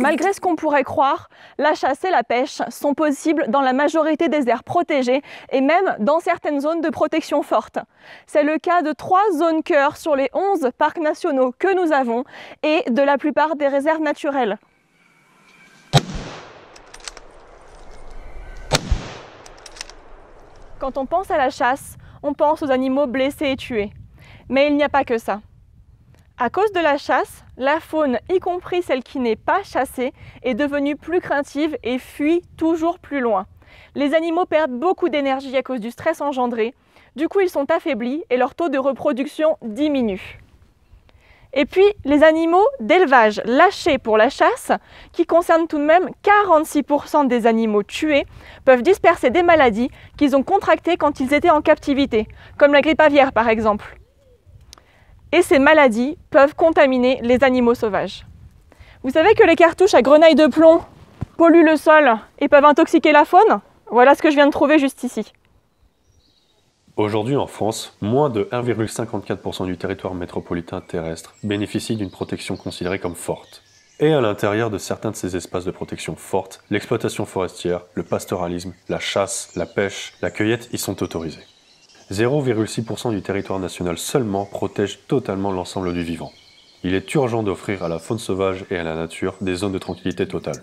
Malgré ce qu'on pourrait croire, la chasse et la pêche sont possibles dans la majorité des aires protégées et même dans certaines zones de protection forte. C'est le cas de 3 zones cœur sur les 11 parcs nationaux que nous avons et de la plupart des réserves naturelles. Quand on pense à la chasse, on pense aux animaux blessés et tués. Mais il n'y a pas que ça. À cause de la chasse, la faune, y compris celle qui n'est pas chassée, est devenue plus craintive et fuit toujours plus loin. Les animaux perdent beaucoup d'énergie à cause du stress engendré. Du coup, ils sont affaiblis et leur taux de reproduction diminue. Et puis, les animaux d'élevage lâchés pour la chasse, qui concernent tout de même 46% des animaux tués, peuvent disperser des maladies qu'ils ont contractées quand ils étaient en captivité, comme la grippe aviaire par exemple. Et ces maladies peuvent contaminer les animaux sauvages. Vous savez que les cartouches à grenaille de plomb polluent le sol et peuvent intoxiquer la faune? Voilà ce que je viens de trouver juste ici. Aujourd'hui en France, moins de 1,54% du territoire métropolitain terrestre bénéficie d'une protection considérée comme forte. Et à l'intérieur de certains de ces espaces de protection forte, l'exploitation forestière, le pastoralisme, la chasse, la pêche, la cueillette y sont autorisés. 0,6% du territoire national seulement protège totalement l'ensemble du vivant. Il est urgent d'offrir à la faune sauvage et à la nature des zones de tranquillité totale.